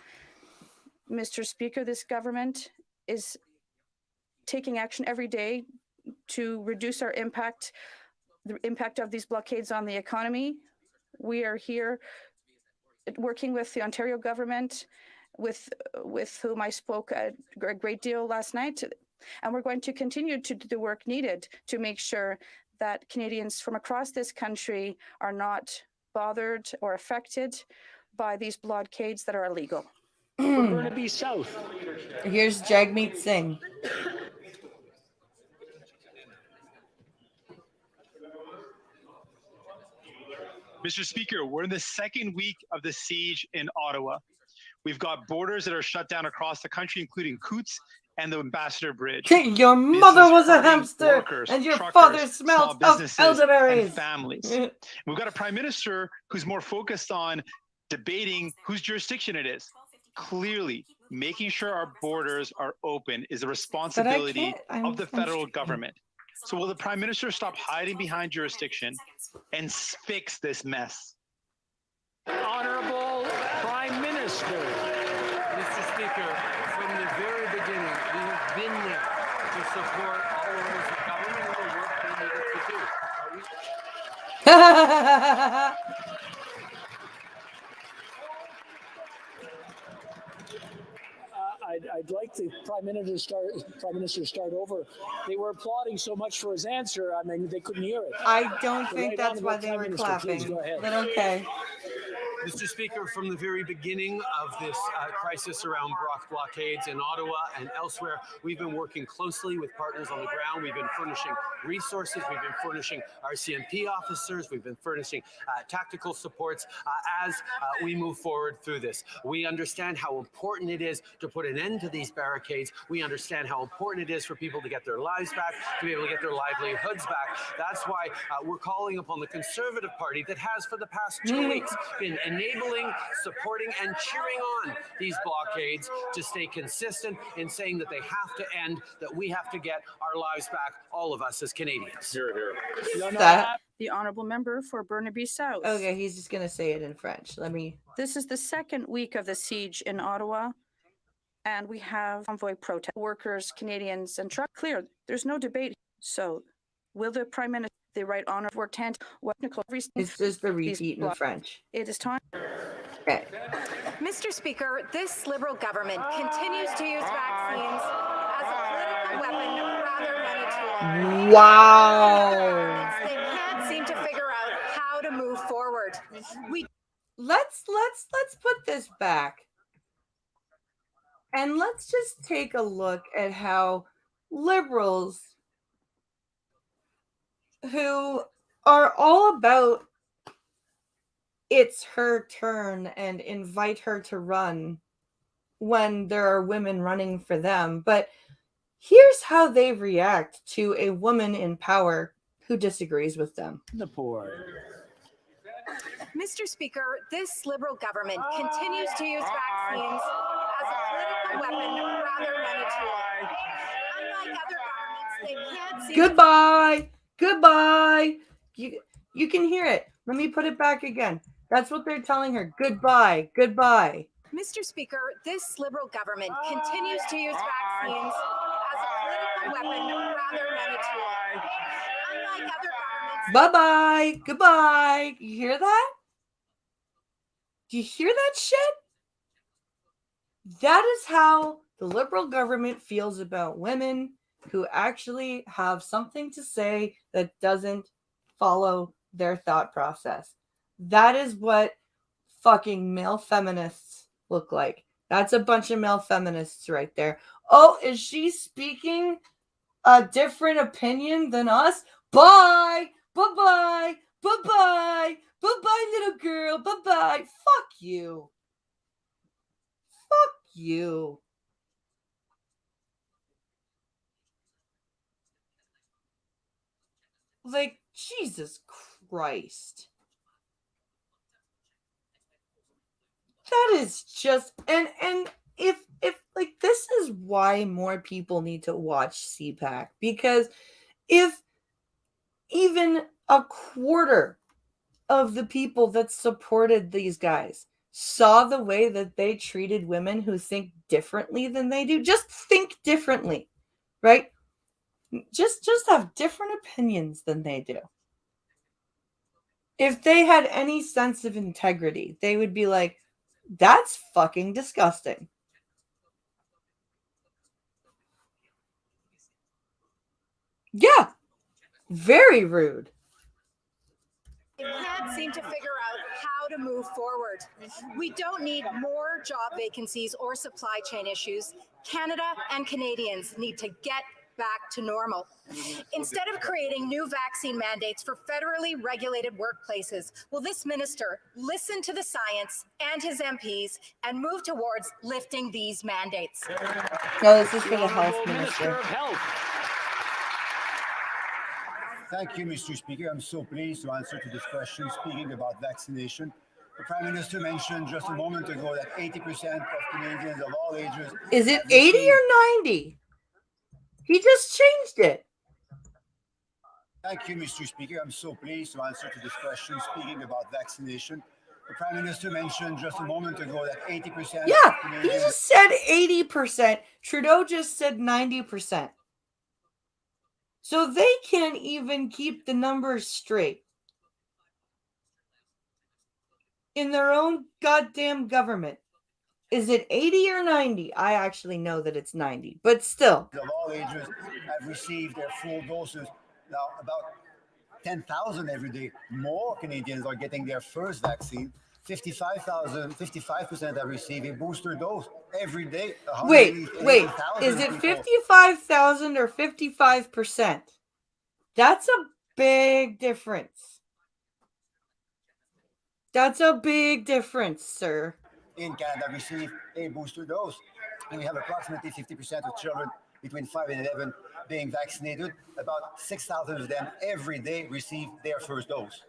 Mr. Speaker, this government is taking action every day to reduce our impact, the impact of these blockades on the economy. We are here working with the Ontario government, with whom I spoke a great deal last night. And we're going to continue to do the work needed to make sure that Canadians from across this country are not bothered or affected by these blockades that are illegal. We're going to be south. Here's Jagmeet Singh. Mr. Speaker, we're in the second week of the siege in Ottawa. We've got borders that are shut down across the country, including Coots and the Ambassador Bridge. Your mother was a hamster, and your father smelled of elderberries. And families. We've got a Prime Minister who's more focused on debating whose jurisdiction it is. Clearly, making sure our borders are open is the responsibility of the federal government. So will the Prime Minister stop hiding behind jurisdiction and fix this mess? Honourable Prime Minister. Mr. Speaker, from the very beginning, we have been there to support all levels of government and the work they needed to do. I'd like the Prime Minister start over. They were applauding so much for his answer. I mean, they couldn't hear it. I don't So think right that's on why about they Prime were Minister, clapping. please go ahead. But okay. Mr. Speaker, from the very beginning of this crisis around blockades in Ottawa and elsewhere, we've been working closely with partners on the ground. We've been furnishing resources. We've been furnishing RCMP officers. We've been furnishing tactical supports as we move forward through this. We understand how important it is to put an end to these barricades. We understand how important it is for people to get their lives back, to be able to get their livelihoods back. That's why we're calling upon the Conservative Party that has for the past 2 weeks been enabling, supporting, and cheering on these blockades to stay consistent in saying that they have to end, that we have to get our lives back, all of us as Canadians. Here, here. That. The honourable member for Burnaby South. Okay, he's just going to say it in French. Let me. This is the second week of the siege in Ottawa, and we have convoy protest. Workers, Canadians, and truck clear. There's no debate. So, will the Prime Minister, the Right Honourable It's just the repeat in French. It is time. Okay. Mr. Speaker, this Liberal government continues to use vaccines as a political weapon rather than a tool. Wow. They can't seem to figure out how to move forward. Let's put this back. And let's just take a look at how Liberals who are all about it's her turn and invite her to run when there are women running for them. But here's how they react to a woman in power who disagrees with them. The poor. Mr. Speaker, this Liberal government continues to use vaccines as a political weapon rather than a tool. Unlike other governments, they can't seem Goodbye. Goodbye. You can hear it. Let me put it back again. That's what they're telling her. Goodbye. Goodbye. Mr. Speaker, this Liberal government continues to use vaccines as a political weapon rather than a tool. Unlike other governments. Bye-bye. Goodbye. You hear that? Do you hear that shit? That is how the Liberal government feels about women who actually have something to say that doesn't follow their thought process. That is what fucking male feminists look like. That's a bunch of male feminists right there. Oh, is she speaking a different opinion than us? Bye! Bye-bye! Bye-bye! Bye-bye, little girl! Bye-bye! Fuck you! Fuck you! Like, Jesus Christ. That is just and if like this is why more people need to watch CPAC, because if even a quarter of the people that supported these guys saw the way that they treated women who think differently than they do, just think differently, right? Just have different opinions than they do. If they had any sense of integrity, they would be like, that's fucking disgusting. Yeah. Very rude. They can't seem to figure out how to move forward. We don't need more job vacancies or supply chain issues. Canada and Canadians need to get back to normal. Instead of creating new vaccine mandates for federally regulated workplaces, will this minister listen to the science and his MPs and move towards lifting these mandates? No, this is for the health minister. Thank you, Mr. Speaker. I'm so pleased to answer to this question. Speaking about vaccination, the Prime Minister mentioned just a moment ago that 80% of Canadians of all ages... Is it 80 or 90? He just changed it. Thank you, Mr. Speaker. I'm so pleased to answer to this question. Speaking about vaccination, the Prime Minister mentioned just a moment ago that 80%... Yeah, he just said 80%. Trudeau just said 90%. So they can't even keep the numbers straight in their own goddamn government. Is it 80 or 90? I actually know that it's 90, but still. Of all ages have received their full doses. Now, about 10,000 every day more Canadians are getting their first vaccine. 55% have received a booster dose every day. Wait, is it 55,000 or 55%? That's a big difference. That's a big difference, sir. In Canada receive a booster dose. And we have approximately 50% of children between 5 and 11 being vaccinated. About 6,000 of them every day receive their first dose.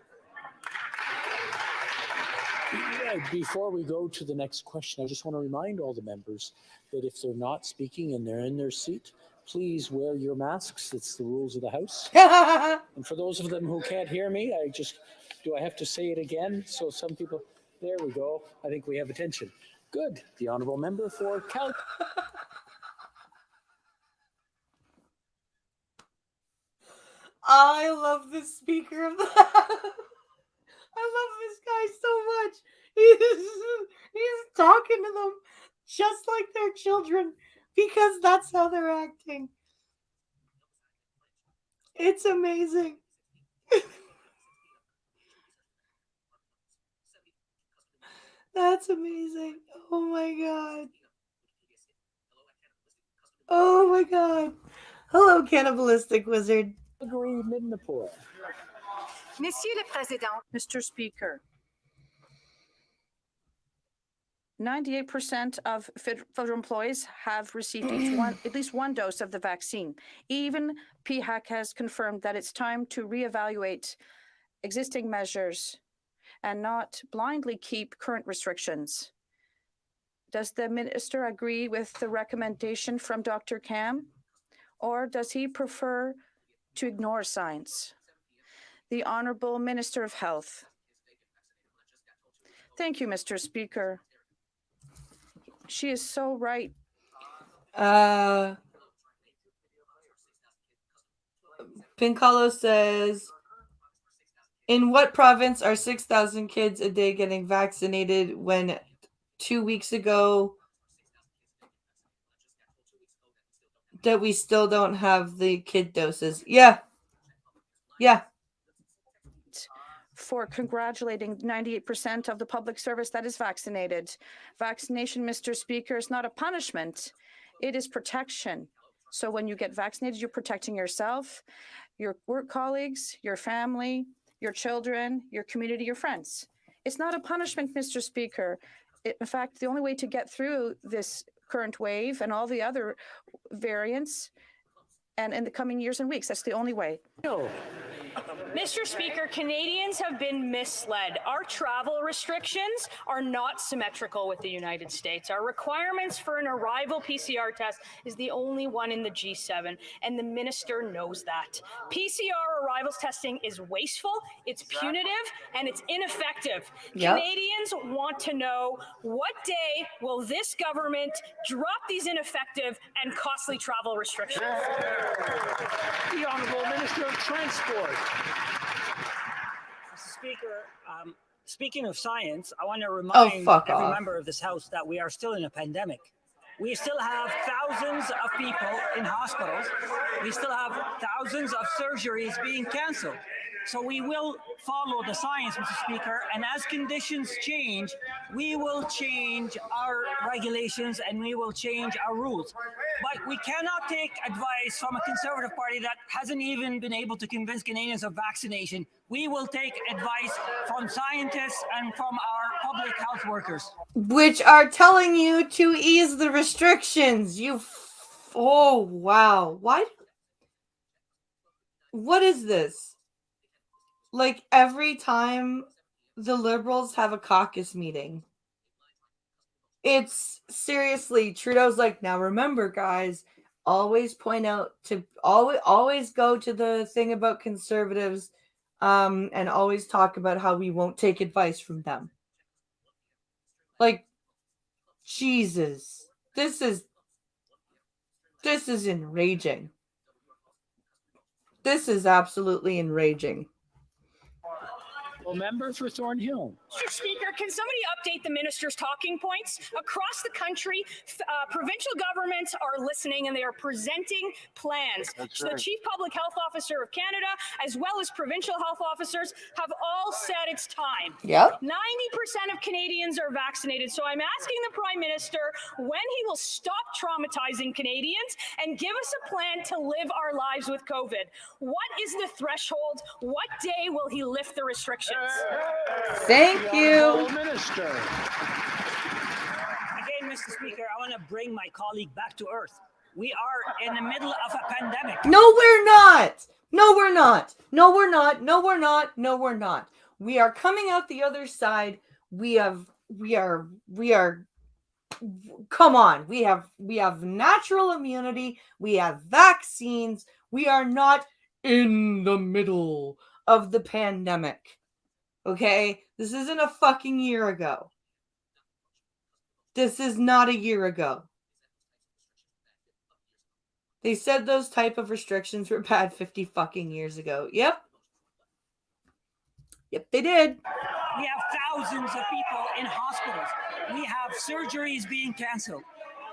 Before we go to the next question, I just want to remind all the members that if they're not speaking and they're in their seat, please wear your masks. It's the rules of the House. And for those of them who can't hear me, do I have to say it again? So some people, there we go. I think we have attention. Good. The honourable member for Cal. I love the Speaker of the House. I love this guy so much. He's talking to them just like they're children because that's how they're acting. It's amazing. That's amazing. Oh my god. Oh my god. Hello, cannibalistic wizard. Monsieur le Président. Mr. Speaker, 98% of federal employees have received at least one dose of the vaccine. Even PHAC has confirmed that it's time to reevaluate existing measures and not blindly keep current restrictions. Does the minister agree with the recommendation from Dr. Cam, or does he prefer to ignore science? The Honourable Minister of Health. Thank you, Mr. Speaker. She is so right. Pincalo says, in what province are 6,000 kids a day getting vaccinated when 2 weeks ago that we still don't have the kid doses? Yeah. For congratulating 98% of the public service that is vaccinated. Vaccination, Mr. Speaker, is not a punishment. It is protection. So when you get vaccinated, you're protecting yourself, your work colleagues, your family, your children, your community, your friends. It's not a punishment, Mr. Speaker. In fact, the only way to get through this current wave and all the other variants, and in the coming years and weeks, that's the only way. Mr. Speaker, Canadians have been misled. Our travel restrictions are not symmetrical with the United States. Our requirements for an arrival PCR test is the only one in the G7, and the minister knows that. PCR arrivals testing is wasteful, it's punitive, and it's ineffective. Yep. Canadians want to know, what day will this government drop these ineffective and costly travel restrictions? The Honourable Minister of Transport. Mr. Speaker, speaking of science, I want to remind every member of this House that we are still in a pandemic. We still have thousands of people in hospitals. We still have thousands of surgeries being canceled. So we will follow the science, Mr. Speaker, and as conditions change, we will change our regulations and we will change our rules. But we cannot take advice from a Conservative Party that hasn't even been able to convince Canadians of vaccination. We will take advice from scientists and from our public health workers. Which are telling you to ease the restrictions. Oh, wow. What is this? Like every time the Liberals have a caucus meeting, it's seriously, Trudeau's like, now remember, guys, always point out to always go to the thing about Conservatives, and always talk about how we won't take advice from them. Like, Jesus, this is enraging. This is absolutely enraging. Honourable member for Thornhill. Mr. Speaker, can somebody update the minister's talking points? Across the country, provincial governments are listening and they are presenting plans. So the Chief Public Health Officer of Canada, as well as provincial health officers, have all said it's time. Yep. 90% of Canadians are vaccinated. So I'm asking the Prime Minister when he will stop traumatizing Canadians and give us a plan to live our lives with COVID. What is the threshold? What day will he lift the restrictions? Thank you. Minister. Again, Mr. Speaker, I want to bring my colleague back to earth. We are in the middle of a pandemic. No, we're not. No, we're not. No, we're not. No, we're not. No, we're not. We are coming out the other side. We are, come on. We have natural immunity. We have vaccines. We are not in the middle of the pandemic. Okay? This isn't a fucking year ago. This is not a year ago. They said those type of restrictions were bad 50 fucking years ago. Yep. Yep, they did. We have thousands of people in hospitals. We have surgeries being canceled.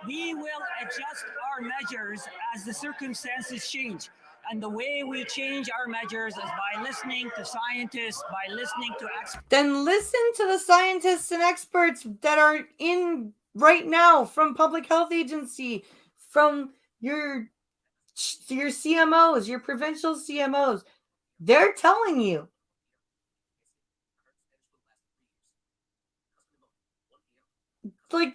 We will adjust our measures as the circumstances change. And the way we change our measures is by listening to scientists, by listening to experts. Then listen to the scientists and experts that are in right now from Public Health Agency, from your CMOs, your provincial CMOs. They're telling you. Like,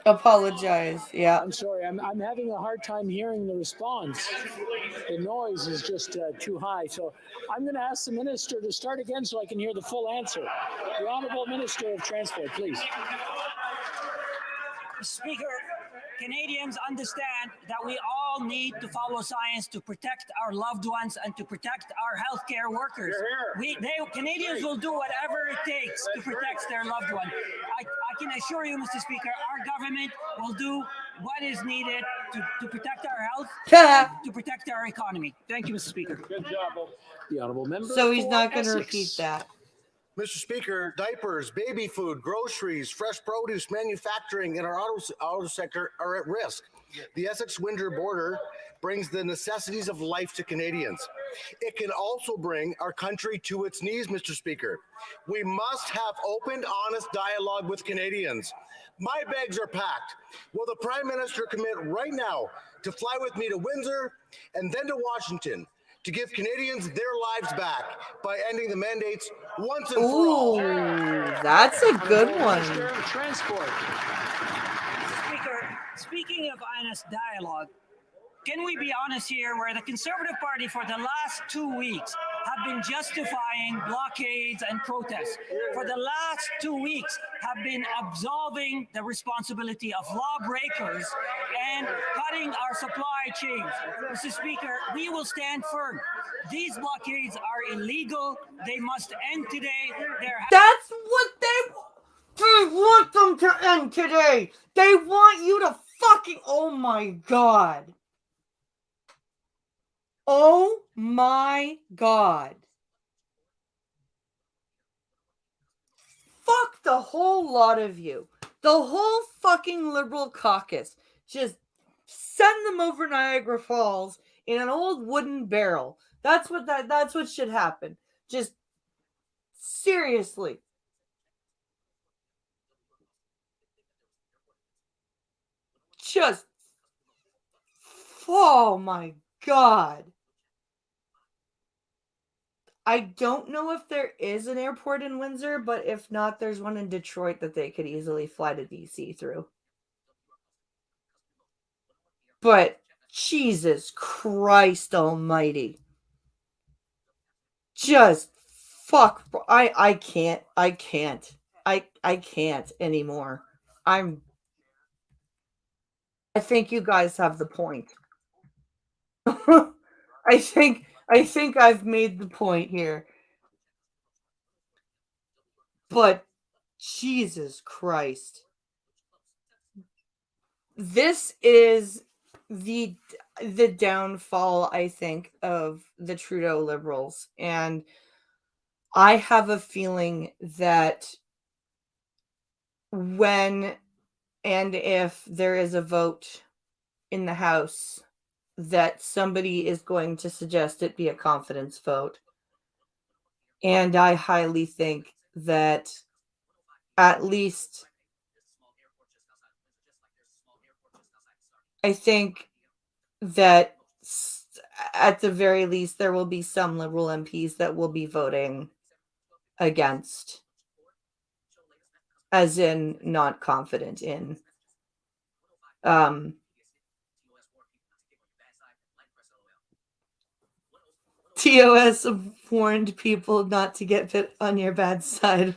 apologize. Yeah. I'm sorry. I'm having a hard time hearing the response. The noise is just too high. So I'm going to ask the minister to start again so I can hear the full answer. The Honourable Minister of Transport, please. Speaker, Canadians understand that we all need to follow science to protect our loved ones and to protect our healthcare workers. Canadians will do whatever it takes to protect their loved one. I can assure you, Mr. Speaker, our government will do what is needed to protect our health, to protect our economy. Thank you, Mr. Speaker. Good job. The Honourable Member. So he's not going to repeat that. Mr. Speaker, diapers, baby food, groceries, fresh produce, manufacturing, and our auto sector are at risk. The Essex-Windsor border brings the necessities of life to Canadians. It can also bring our country to its knees, Mr. Speaker. We must have open, honest dialogue with Canadians. My bags are packed. Will the Prime Minister commit right now to fly with me to Windsor and then to Washington to give Canadians their lives back by ending the mandates once and for all? That's a good one. Transport. Speaker, speaking of honest dialogue, can we be honest here where the Conservative Party for the last 2 weeks have been justifying blockades and protests? For the last 2 weeks have been absolving the responsibility of lawbreakers and cutting our supply chains. Mr. Speaker, we will stand firm. These blockades are illegal. They must end today. That's what they want them to end today. They want you to fucking, oh my God. Oh my God. Fuck the whole lot of you. The whole fucking Liberal caucus. Just send them over Niagara Falls in an old wooden barrel. That's what should happen. Just seriously. Just, oh my God. I don't know if there is an airport in Windsor, but if not, there's one in Detroit that they could easily fly to BC through. But Jesus Christ almighty. Just fuck. I can't anymore. I think you guys have the point. I think I've made the point here. But Jesus Christ. this is the downfall, I think, of the Trudeau Liberals. And I have a feeling that when and if there is a vote in the House, that somebody is going to suggest it be a confidence vote. And I highly think that at least, I think that at the very least, there will be some Liberal MPs that will be voting against, as in not confident in. TOS warned people not to get fit on your bad side.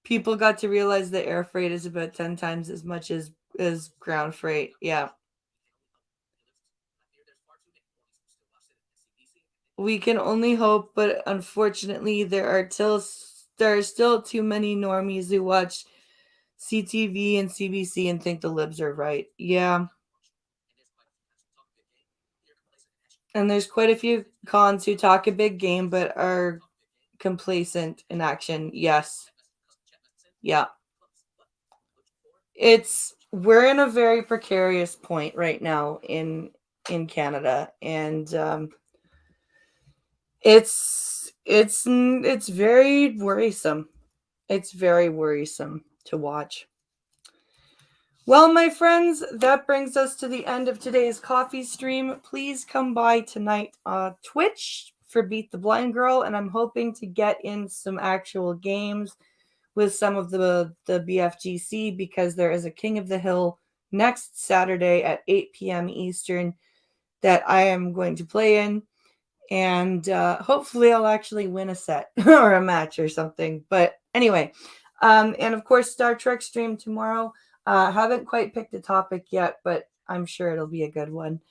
People got to realize that air freight is about 10 times as much as ground freight. Yeah. We can only hope, but unfortunately there are still too many normies who watch CTV and CBC and think the libs are right. Yeah. And there's quite a few cons who talk a big game but are complacent in action. Yes. Yeah. We're in a very precarious point right now in Canada, and it's very worrisome. It's very worrisome to watch. Well, my friends, that brings us to the end of today's coffee stream. Please come by tonight on Twitch for Beat the Blind Girl, and I'm hoping to get in some actual games with some of the BFGC, because there is a King of the Hill next Saturday at 8 p.m. Eastern that I am going to play in, and hopefully I'll actually win a set or a match or something. But anyway, and of course, Star Trek stream tomorrow. Haven't quite picked a topic yet, but I'm sure it'll be a good one.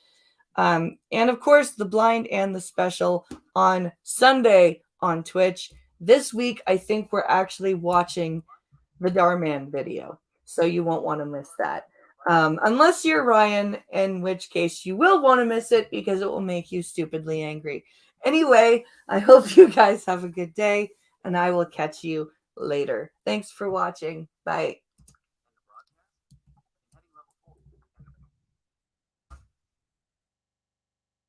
And of course, the blind and the special on Sunday on Twitch. This week, I think we're actually watching the Darman video, so you won't want to miss that. Unless you're Ryan, in which case you will want to miss it because it will make you stupidly angry. Anyway, I hope you guys have a good day, and I will catch you later. Thanks for watching. Bye.